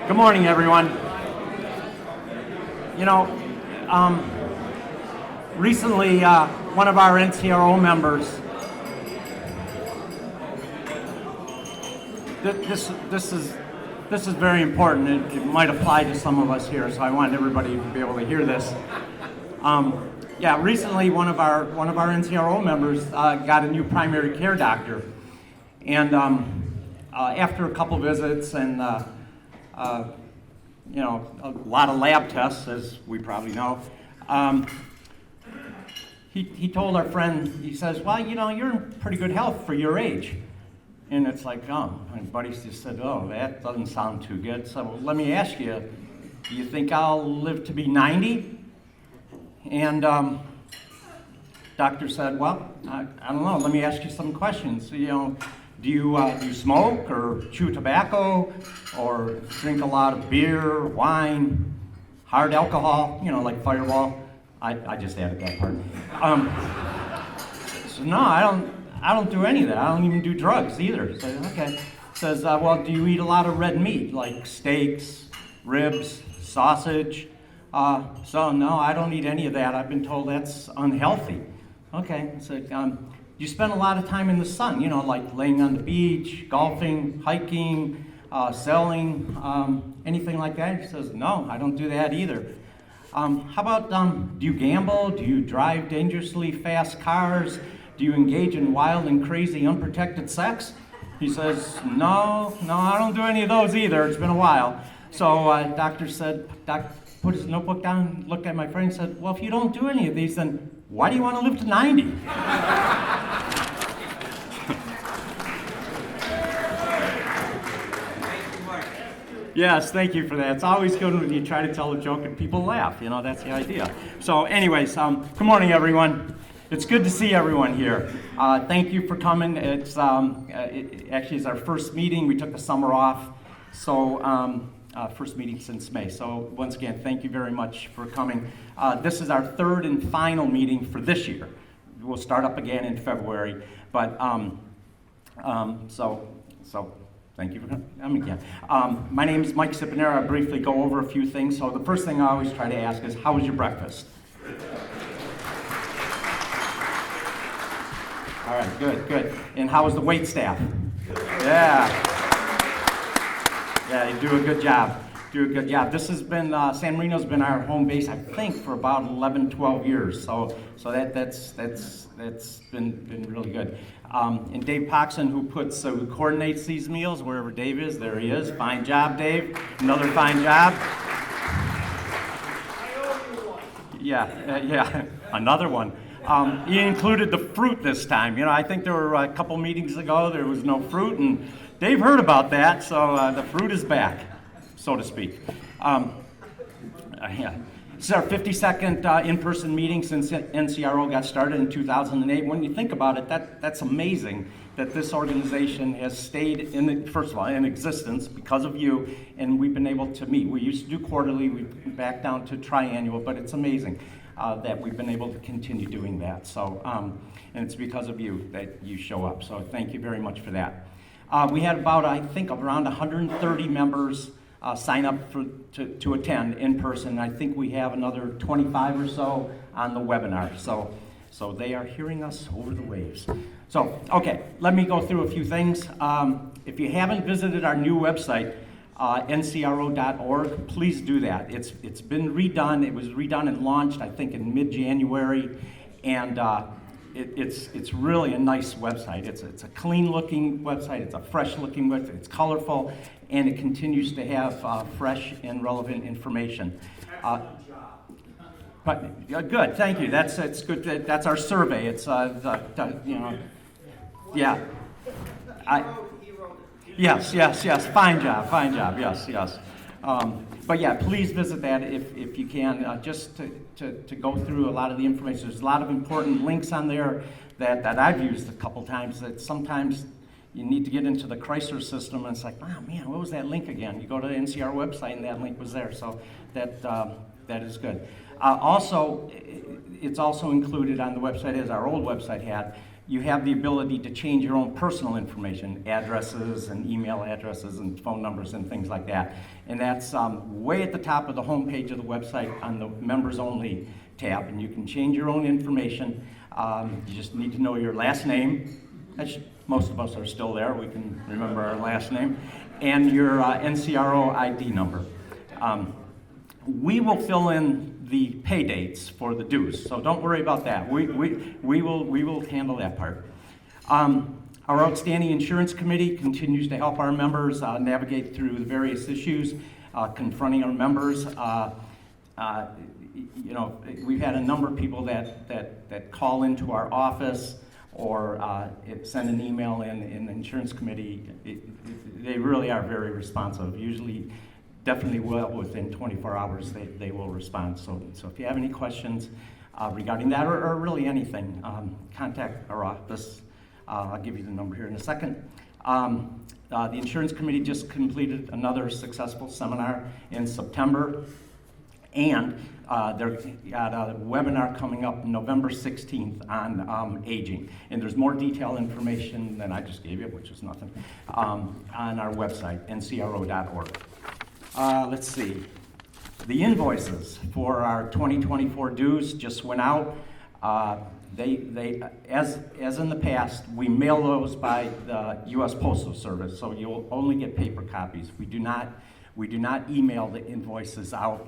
Good morning, everyone. You know, recently one of our NCRO members, this is very important. It might apply to some of us here, so I want everybody to be able to hear this. Recently one of our NCRO members got a new primary care doctor, and after a couple visits and a lot of lab tests, as we probably know, he told our friend, he says, well, you're in pretty good health for your age. And it's like, oh, my buddy just said, oh, that doesn't sound too good. So let me ask you, do you think I'll live to be 90? And doctor said, well, I don't know, let me ask you some questions. Do you smoke or chew tobacco or drink a lot of beer, wine, hard alcohol, like Fireball? I just added that part. So no, I don't do any of that. I don't even do drugs either. So, okay. Says, well, do you eat a lot of red meat, like steaks, ribs, sausage? So no, I don't eat any of that. I've been told that's unhealthy. Okay. So you spend a lot of time in the sun, like laying on the beach, golfing, hiking, sailing, anything like that? He says, no, I don't do that either. How about, do you gamble? Do you drive dangerously fast cars? Do you engage in wild and crazy unprotected sex? He says, no, I don't do any of those either. It's been a while. So doctor put his notebook down, looked at my friend and said, well, if you don't do any of these, then why do you want to live to 90? Yes, thank you for that. It's always good when you try to tell a joke and people laugh. That's the idea. So anyways, good morning, everyone. It's good to see everyone here. Thank you for coming. It's actually our first meeting. We took the summer off, so first meeting since May. So once again, thank you very much for coming. This is our third and final meeting for this year. We'll start up again in February, but so thank you for coming again. My name is Mike Cipponeri. I'll briefly go over a few things. So the first thing I always try to ask is, how was your breakfast? All right, good. And how was the wait staff? Yeah, you do a good job. This has been, San Marino's been our home base, I think, for about 11, 12 years. So that's been really good. And Dave Poxon, who coordinates these meals, wherever Dave is, there he is. Fine job, Dave. Another fine job. Yeah, another one. He included the fruit this time. I think there were a couple meetings ago, there was no fruit, and Dave heard about that, so the fruit is back, so to speak. This is our 52nd in-person meeting since NCRO got started in 2008. When you think about it, that's amazing that this organization has stayed, first of all, in existence because of you, and we've been able to meet. We used to do quarterly, we've back down to triannual, but it's amazing that we've been able to continue doing that. So, and it's because of you that you show up. So thank you very much for that. We had about, I think, around 130 members sign up to attend in person. I think we have another 25 or so on the webinar. So they are hearing us over the waves. So, okay, let me go through a few things. If you haven't visited our new website, ncro.org, please do that. It's been redone. It was redone and launched, I think, in mid-January, and it's really a nice website. It's a clean-looking website. It's a fresh-looking website. It's colorful, and it continues to have fresh and relevant information. But good, thank you. It's good. That's our survey. It's yeah. Yes. Fine job. Yes. But yeah, please visit that if you can, just to go through a lot of the information. There's a lot of important links on there that I've used a couple times. That sometimes you need to get into the Chrysler system, and it's like, oh man, what was that link again? You go to the NCR website, and that link was there. So that is good. Also, it's also included on the website, as our old website had, you have the ability to change your own personal information, addresses and email addresses and phone numbers and things like that. And that's way at the top of the homepage of the website on the members only tab, and you can change your own information. You just need to know your last name. Most of us are still there, we can remember our last name, and your NCRO ID number. We will fill in the pay dates for the dues, so don't worry about that. We will handle that part. Our outstanding insurance committee continues to help our members navigate through the various issues confronting our members. You know, we've had a number of people that call into our office or send an email in the insurance committee. They really are very responsive. Usually, definitely well within 24 hours they will respond. So if you have any questions regarding that or really anything, contact our office. I'll give you the number here in a second. The insurance committee just completed another successful seminar in September, and they've got a webinar coming up November 16th on aging. And there's more detailed information than I just gave you, which is nothing, on our website, ncro.org. Let's see. The invoices for our 2024 dues just went out. They as in the past, we mail those by the U.S. Postal Service, so you'll only get paper copies. We do not email the invoices out.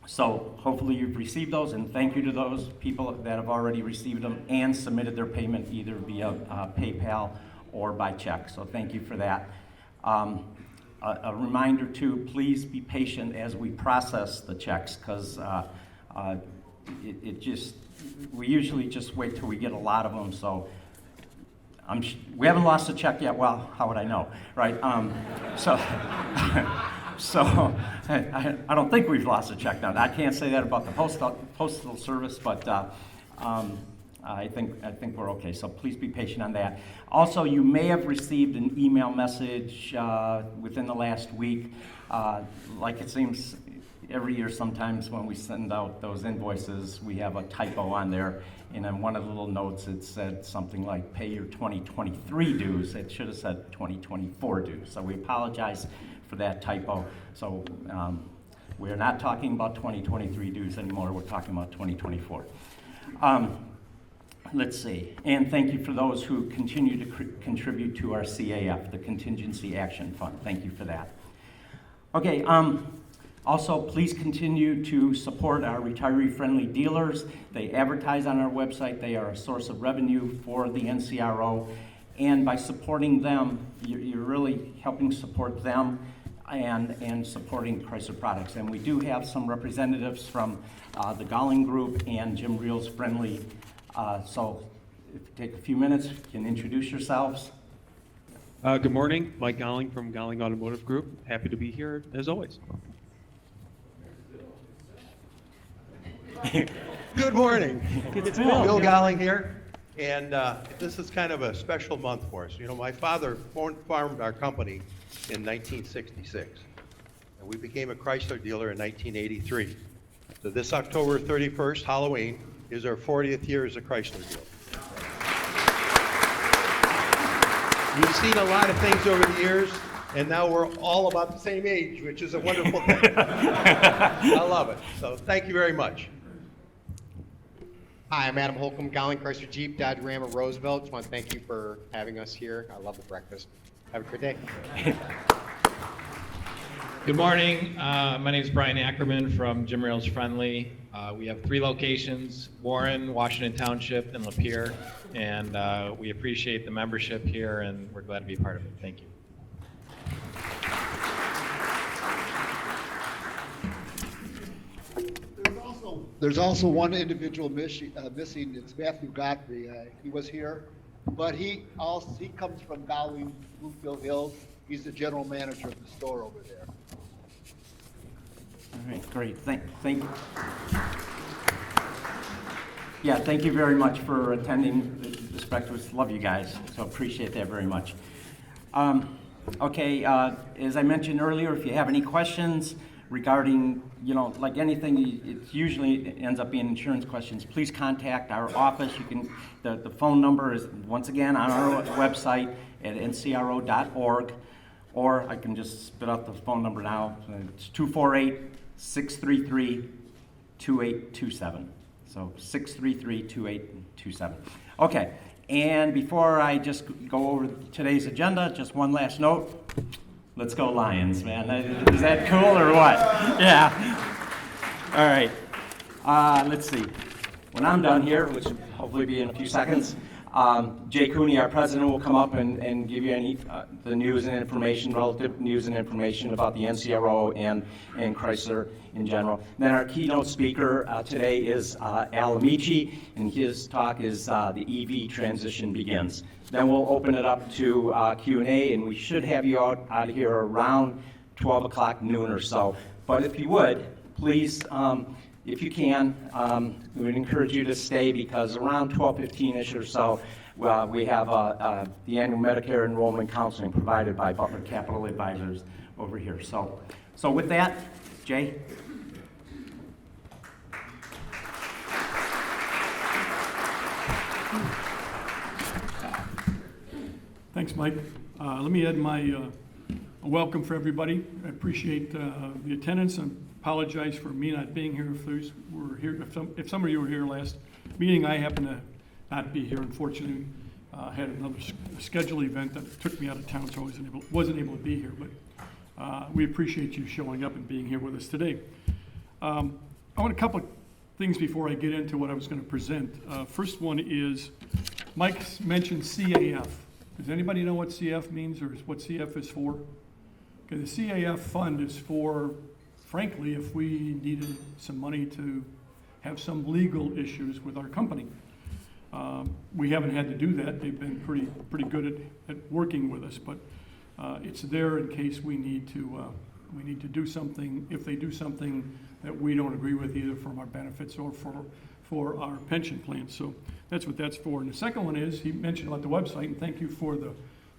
So hopefully you've received those, and thank you to those people that have already received them and submitted their payment either via PayPal or by check. So thank you for that. A reminder too, please be patient as we process the checks, because we usually just wait till we get a lot of them. So we haven't lost a check yet. Well, how would I know, right? So I don't think we've lost a check now. I can't say that about the postal service, but I think we're okay. So please be patient on that. Also, you may have received an email message within the last week. Like it seems every year, sometimes when we send out those invoices, we have a typo on there. And on one of the little notes, it said something like, pay your 2023 dues. It should have said 2024 dues. So we apologize for that typo. So we're not talking about 2023 dues anymore. We're talking about 2024. Let's see. And thank you for those who continue to contribute to our CAF, the Contingency Action Fund. Thank you for that. Okay. Also, please continue to support our retiree-friendly dealers. They advertise on our website. They are a source of revenue for the NCRO. And by supporting them, you're really helping support them and supporting Chrysler products. And we do have some representatives from the Galling Group and Jim Reel's Friendly. So if you take a few minutes, you can introduce yourselves. Good morning, Mike Galling from Galling Automotive Group. Happy to be here as always. Good morning. It's Bill Galling here, and this is kind of a special month for us. You know, my father farmed our company in 1966, and we became a Chrysler dealer in 1983. So this October 31st, Halloween, is our 40th year as a Chrysler dealer. We've seen a lot of things over the years, and now we're all about the same age, which is a wonderful thing. I love it. So thank you very much. Hi, I'm Adam Holcomb, Galling Chrysler Jeep Dodge Ram of Roosevelt. Just want to thank you for having us here. I love the breakfast. Have a good day. Good morning. My name is Brian Ackerman from Jim Reel's Friendly. We have 3 locations: Warren, Washington Township, and Lapeer. And we appreciate the membership here, and we're glad to be part of it. Thank you. There's also one individual missing. It's Matthew Godfrey. He was here, but he comes from Galling, Bluefield Hills. He's the general manager of the store over there. All right, great. Thank you. Yeah, thank you very much for attending this breakfast. Love you guys, so appreciate that very much. Okay, as I mentioned earlier, if you have any questions regarding, like anything, it usually ends up being insurance questions, please contact our office. You can, the phone number is, once again, on our website at ncro.org, or I can just spit out the phone number now. It's 248-633-2827. So 633-2827. Okay, and before I just go over today's agenda, just one last note. Let's go Lions, man. Is that cool or what? Yeah. All right. Let's see. When I'm done here, which will hopefully be in a few seconds, Jay Kuhnie, our president, will come up and give you any the news and information, relative news and information about the NCRO and Chrysler in general. Then our keynote speaker today is Al Amici, and his talk is the EV transition begins. Then we'll open it up to Q&A, and we should have you out of here around 12 o'clock noon or so. But if you would, please, if you can, we would encourage you to stay, because around 12:15-ish or so, we have the annual Medicare enrollment counseling provided by Butler Capital Advisors over here. So with that, Jay. Thanks, Mike. Let me add my welcome for everybody. I appreciate the attendance and apologize for me not being here. If some of you were here last meeting, I happen to not be here. Unfortunately, had another scheduled event that took me out of town, so I wasn't able to be here. But we appreciate you showing up and being here with us today. I want a couple of things before I get into what I was going to present. First one is, Mike mentioned CAF. Does anybody know what CF means, or what CF is for? Okay, the CAF fund is for, frankly, if we needed some money to have some legal issues with our company. We haven't had to do that. They've been pretty good at working with us, but it's there in case we need to do something, if they do something that we don't agree with, either from our benefits or for our pension plan. So that's what that's for. And the second one is, he mentioned about the website, and thank you for the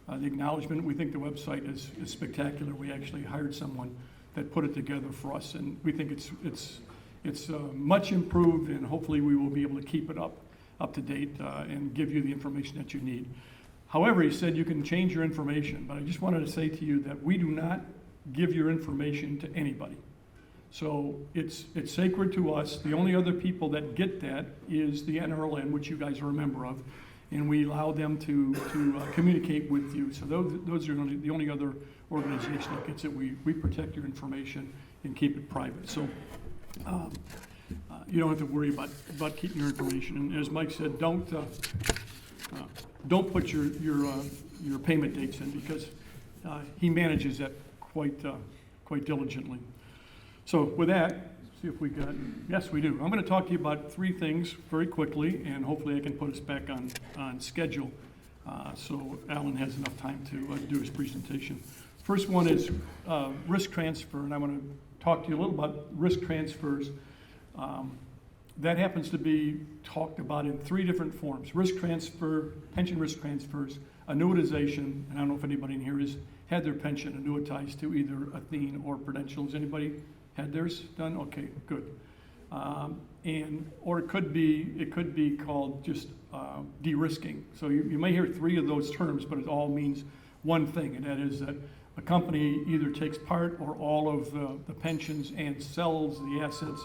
acknowledgement. We think the website is spectacular. We actually hired someone that put it together for us, and we think it's much improved, and hopefully we will be able to keep it up to date and give you the information that you need. However, he said you can change your information, but I just wanted to say to you that we do not give your information to anybody. So it's sacred to us. The only other people that get that is the NRLN, which you guys are a member of, and we allow them to communicate with you. So those are the only other organization that gets it. We protect your information and keep it private. So you don't have to worry about keeping your information. And as Mike said, don't put your payment dates in, because he manages that quite diligently. So with that, see if we got, yes, we do. I'm going to talk to you about three things very quickly, and hopefully I can put us back on schedule so Alan has enough time to do his presentation. First one is risk transfer, and I want to talk to you a little about risk transfers. That happens to be talked about in three different forms: risk transfer, pension risk transfers, annuitization, and I don't know if anybody in here has had their pension annuitized to either Athene or Prudential. Has anybody had theirs done? Okay, good. Or it could be called just de-risking. So you may hear three of those terms, but it all means one thing, and that is that a company either takes part or all of the pensions and sells the assets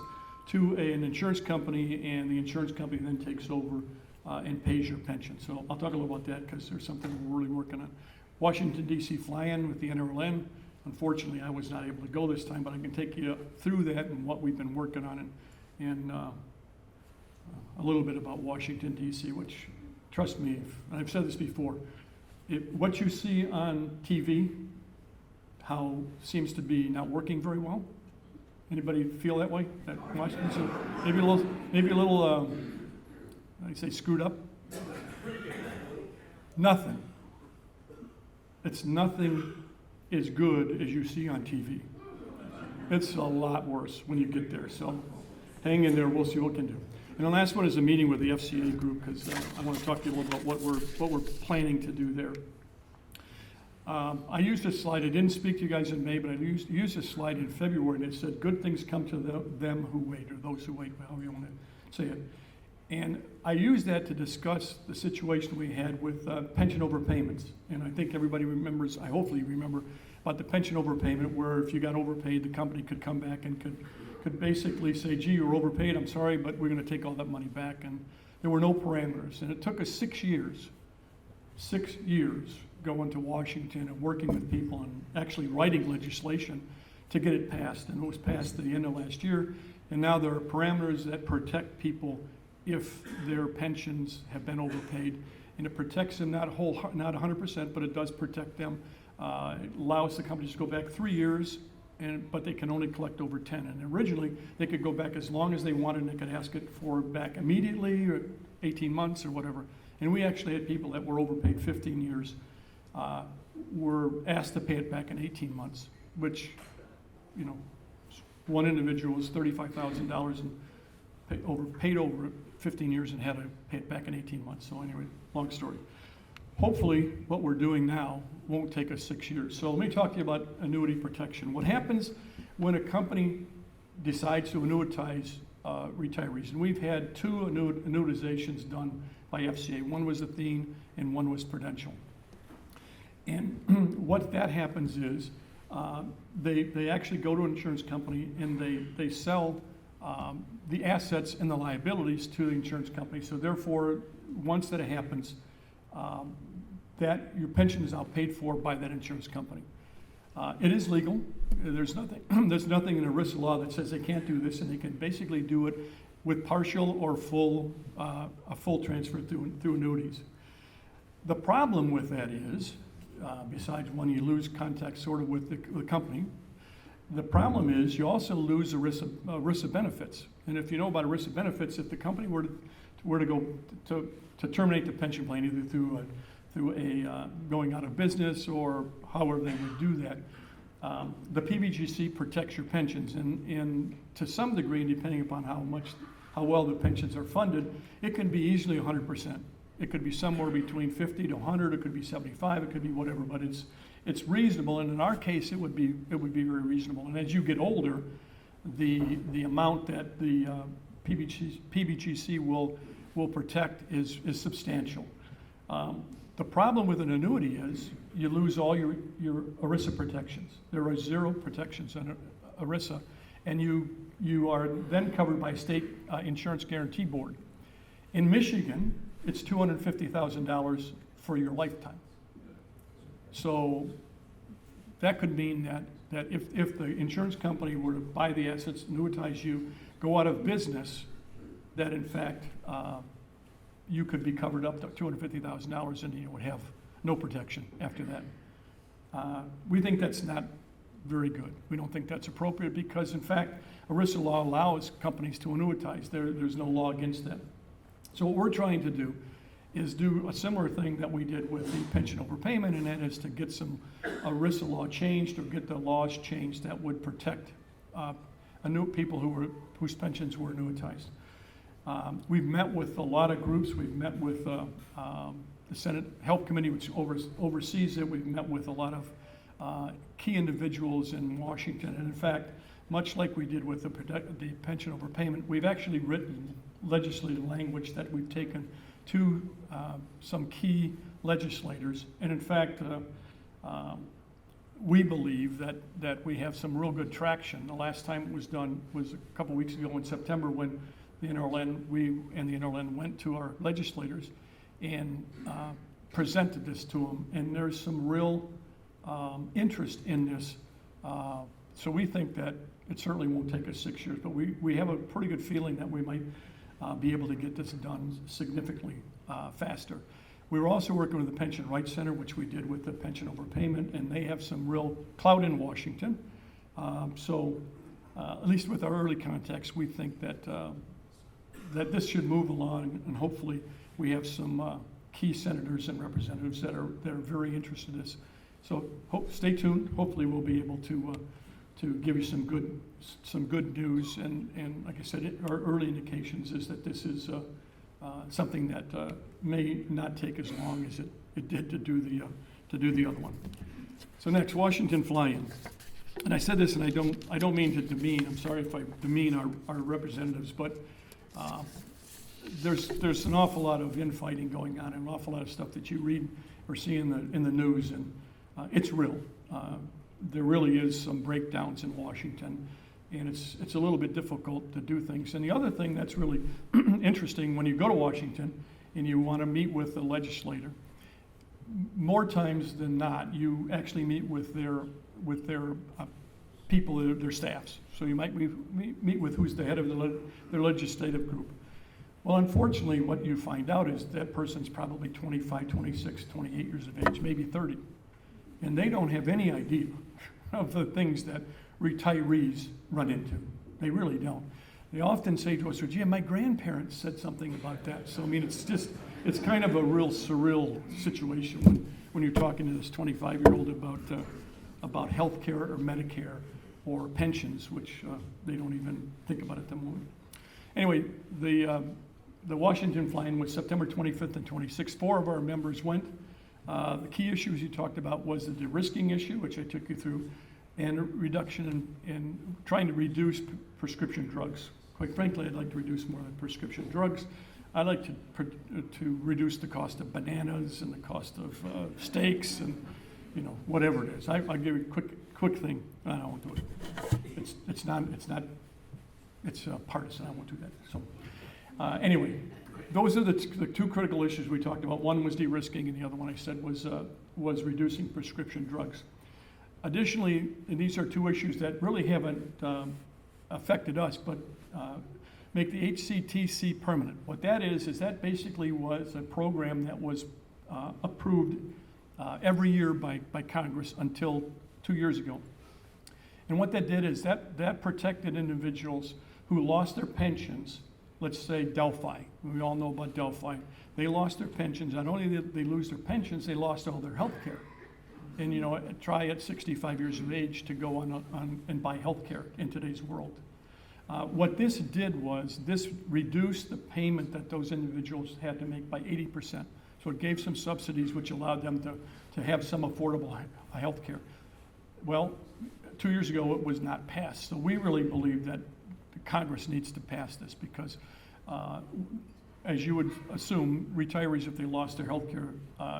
to an insurance company, and the insurance company then takes over and pays your pension. So I'll talk a little about that, because there's something we're really working on. Washington, D.C. fly-in with the NRLN. Unfortunately, I was not able to go this time, but I can take you through that and what we've been working on, and a little bit about Washington, D.C., which, trust me, and I've said this before, what you see on TV, how seems to be not working very well. Anybody feel that way? That Washington, so maybe a little, I say screwed up. Nothing. It's nothing as good as you see on TV. It's a lot worse when you get there. So hang in there. We'll see what we can do. And the last one is a meeting with the FCA group, because I want to talk to you a little about what we're planning to do there. I used this slide, I didn't speak to you guys in May, but I used this slide in February, and it said, good things come to them who wait, or those who wait, however you want to say it. And I used that to discuss the situation we had with pension overpayments. And I think everybody remembers, I hopefully remember, about the pension overpayment, where if you got overpaid, the company could come back and could basically say, gee, you were overpaid, I'm sorry, but we're gonna take all that money back. And there were no parameters. And it took us 6 years going to Washington and working with people and actually writing legislation to get it passed. And it was passed at the end of last year. And now there are parameters that protect people if their pensions have been overpaid. And it protects them, not 100%, but it does protect them. It allows the companies to go back 3 years, but they can only collect over 10. And originally, they could go back as long as they wanted, and they could ask it for back immediately, or 18 months, or whatever. And we actually had people that were overpaid 15 years, were asked to pay it back in 18 months, which, you know, one individual was $35,000 and paid over 15 years and had to pay it back in 18 months. So anyway, long story. Hopefully, what we're doing now won't take us 6 years. So let me talk to you about annuity protection. What happens when a company decides to annuitize retirees? And we've had 2 annuitizations done by FCA. One was Athene and one was Prudential. And what that happens is they actually go to an insurance company and they sell the assets and the liabilities to the insurance company. So therefore, once that happens, that your pension is now paid for by that insurance company. It is legal. There's nothing in ERISA law that says they can't do this, and they can basically do it with partial or full a full transfer through annuities. The problem with that is, besides when you lose contact sort of with the company, the problem is you also lose ERISA benefits. And if you know about ERISA benefits, if the company were to go to terminate the pension plan, either through a going out of business or however they would do that, the PBGC protects your pensions, and to some degree, depending upon how well the pensions are funded, it can be easily 100%. It could be somewhere between 50 to 100. It could be 75. It could be whatever. But it's reasonable, and in our case, it would be very reasonable. And as you get older, the amount that the PBGC will protect is substantial. The problem with an annuity is you lose all your ERISA protections. There are 0 protections under ERISA, and you are then covered by state insurance guarantee board. In Michigan, it's $250,000 for your lifetime. So that could mean that if the insurance company were to buy the assets, annuitize you, go out of business, that in fact you could be covered up to $250,000 and you would have no protection after that. We think that's not very good. We don't think that's appropriate because, in fact, ERISA law allows companies to annuitize. There's no law against that. So what we're trying to do is do a similar thing that we did with the pension overpayment, and that is to get some ERISA law changed or get the laws changed that would protect people whose pensions were annuitized. We've met with a lot of groups. We've met with the Senate Health Committee, which oversees it. We've met with a lot of key individuals in Washington. And in fact, much like we did with the pension overpayment, we've actually written legislative language that we've taken to some key legislators. And in fact, we believe that we have some real good traction. The last time it was done was a couple weeks ago in September when the NRLN went to our legislators and presented this to them. And there's some real interest in this. So we think that it certainly won't take us 6 years, but we have a pretty good feeling that we might be able to get this done significantly faster. We were also working with the Pension Rights Center, which we did with the pension overpayment, and they have some real clout in Washington. So at least with our early contacts, we think that this should move along, and hopefully we have some key senators and representatives that are very interested in this. So stay tuned. Hopefully we'll be able to give you some good news, and like I said, our early indications is that this is something that may not take as long as it did to do the other one. So next, Washington fly-in. And I said this, and I don't mean to demean, I'm sorry if I demean our representatives, but there's an awful lot of infighting going on, and an awful lot of stuff that you read or see in the news, and it's real. There really is some breakdowns in Washington, and it's a little bit difficult to do things. And the other thing that's really interesting, when you go to Washington and you want to meet with the legislator, more times than not, you actually meet with their people, their staffs. So you might meet with who's the head of their legislative group. Well, unfortunately, what you find out is that person's probably 25, 26, 28 years of age, maybe 30. And they don't have any idea of the things that retirees run into. They really don't. They often say to us, well, gee, my grandparents said something about that. So, I mean, it's kind of a real surreal situation when you're talking to this 25-year-old about health care or Medicare or pensions, which they don't even think about at the moment. Anyway, the Washington fly-in was September 25th and 26th. 4 of our members went. The key issues you talked about was the de-risking issue, which I took you through, and reduction in trying to reduce prescription drugs. Quite frankly, I'd like to reduce more than prescription drugs. I'd like to reduce the cost of bananas and the cost of steaks and, you know, whatever it is. I'll give you a quick thing. I won't do it. It's partisan. I won't do that. So anyway, those are the 2 critical issues we talked about. One was de-risking, and the other one I said was reducing prescription drugs. Additionally, and these are 2 issues that really haven't affected us, but make the HCTC permanent. What that is that basically was a program that was approved every year by Congress until 2 years ago. And what that did is that protected individuals who lost their pensions. Let's say Delphi. We all know about Delphi. They lost their pensions. Not only did they lose their pensions, they lost all their health care. And, you know, try at 65 years of age to go on and buy health care in today's world. What this did was this reduced the payment that those individuals had to make by 80%. So it gave some subsidies which allowed them to have some affordable health care. Well, 2 years ago it was not passed. So we really believe that Congress needs to pass this because, as you would assume, retirees, if they lost their health care,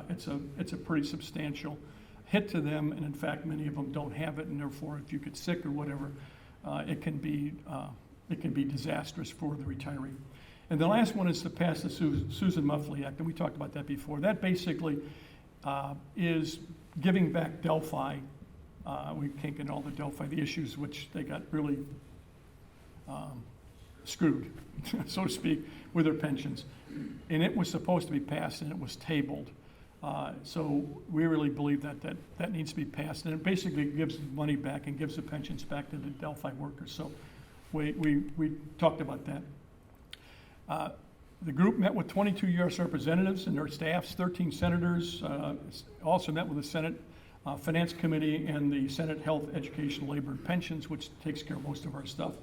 it's a pretty substantial hit to them, and in fact, many of them don't have it, and therefore, if you get sick or whatever, it can be disastrous for the retiree. And the last one is to pass the Susan Muffley Act, and we talked about that before. That basically is giving back Delphi. We can't get all the Delphi, the issues which they got really screwed, so to speak, with their pensions. And it was supposed to be passed, and it was tabled. So we really believe that needs to be passed. And it basically gives the money back and gives the pensions back to the Delphi workers. So we talked about that. The group met with 22 U.S. representatives and their staffs, 13 senators, also met with the Senate Finance Committee and the Senate Health, Education, Labor, and Pensions, which takes care of most of our stuff.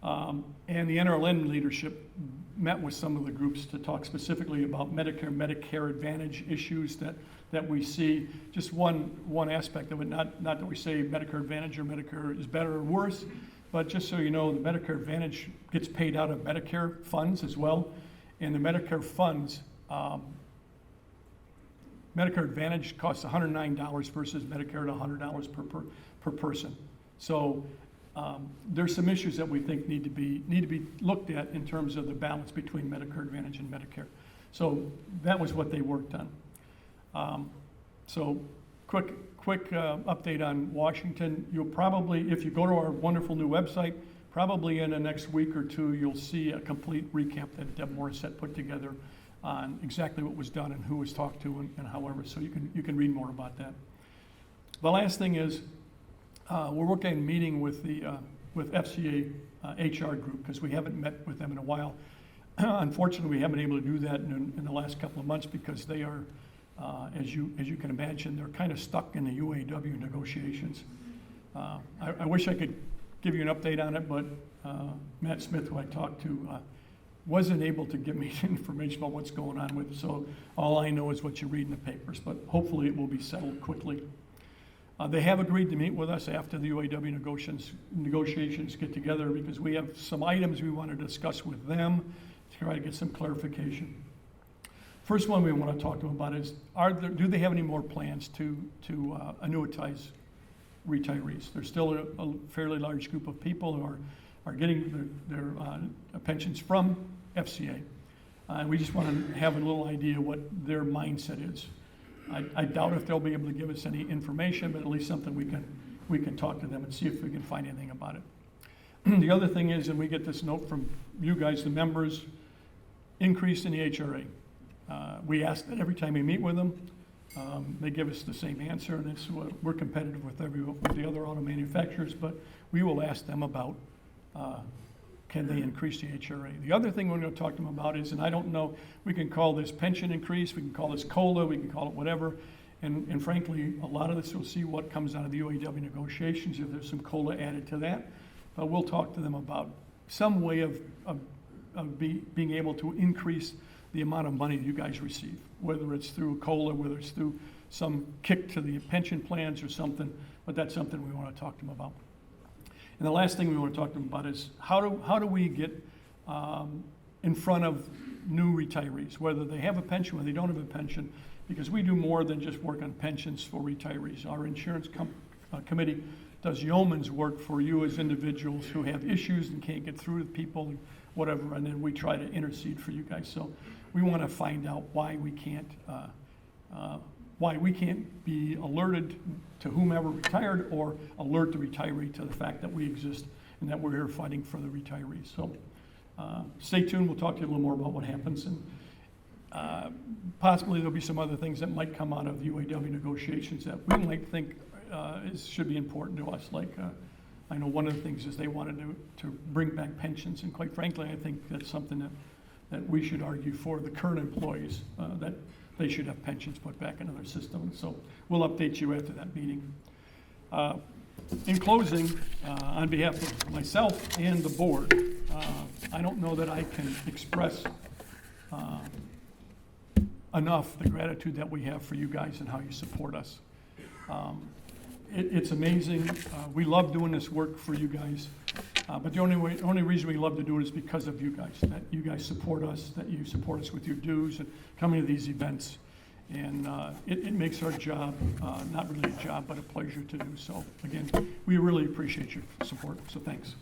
And the NRLN leadership met with some of the groups to talk specifically about Medicare Advantage issues that we see. Just one aspect of it, not that we say Medicare Advantage or Medicare is better or worse, but just so you know, the Medicare Advantage gets paid out of Medicare funds as well. And the Medicare funds, Medicare Advantage costs $109 versus Medicare at $100 per person. So there's some issues that we think need to be looked at in terms of the balance between Medicare Advantage and Medicare. So that was what they worked on. So quick update on Washington. You'll probably, if you go to our wonderful new website, probably in the next week or 2, you'll see a complete recap that Deb Morissette put together on exactly what was done and who was talked to and however. So you can read more about that. The last thing is, we're working on a meeting with FCA HR group because we haven't met with them in a while. Unfortunately, we haven't been able to do that in the last couple of months because they are, as you can imagine, they're kind of stuck in the UAW negotiations. I wish I could give you an update on it, but Matt Smith, who I talked to, wasn't able to give me information about what's going on with it. So all I know is what you read in the papers, but hopefully it will be settled quickly. They have agreed to meet with us after the UAW negotiations get together, because we have some items we want to discuss with them to try to get some clarification. First one we want to talk to them about is, do they have any more plans to annuitize retirees? There's still a fairly large group of people who are getting their pensions from FCA. And we just want to have a little idea what their mindset is. I doubt if they'll be able to give us any information, but at least something we can talk to them and see if we can find anything about it. The other thing is, and we get this note from you guys, the members, increase in the HRA. We ask that every time we meet with them. They give us the same answer, and it's we're competitive with the other auto manufacturers, but we will ask them about can they increase the HRA. The other thing we're going to talk to them about is, and I don't know, we can call this pension increase, we can call this COLA, we can call it whatever, and frankly, a lot of this, we'll see what comes out of the UAW negotiations, if there's some COLA added to that, but we'll talk to them about some way of being able to increase the amount of money you guys receive, whether it's through COLA, whether it's through some kick to the pension plans or something, but that's something we want to talk to them about. And the last thing we want to talk to them about is how do we get in front of new retirees, whether they have a pension, whether they don't have a pension, because we do more than just work on pensions for retirees. Our insurance committee does yeoman's work for you as individuals who have issues and can't get through to people and whatever, and then we try to intercede for you guys. So we want to find out why we can't be alerted to whomever retired, or alert the retiree to the fact that we exist and that we're here fighting for the retirees. So stay tuned. We'll talk to you a little more about what happens, and possibly there'll be some other things that might come out of the UAW negotiations that we might think should be important to us. Like I know one of the things is they wanted to bring back pensions, and quite frankly, I think that's something that we should argue for the current employees, that they should have pensions put back into their system. So we'll update you after that meeting. In closing, on behalf of myself and the board, I don't know that I can express enough the gratitude that we have for you guys and how you support us. It's amazing. We love doing this work for you guys, but the only reason we love to do it is because of you guys, that you guys support us, that you support us with your dues and coming to these events. And it makes our job, not really a job, but a pleasure to do. So again, we really appreciate your support, so thanks.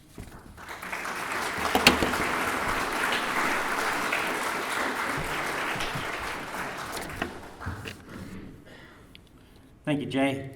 Thank you, Jay.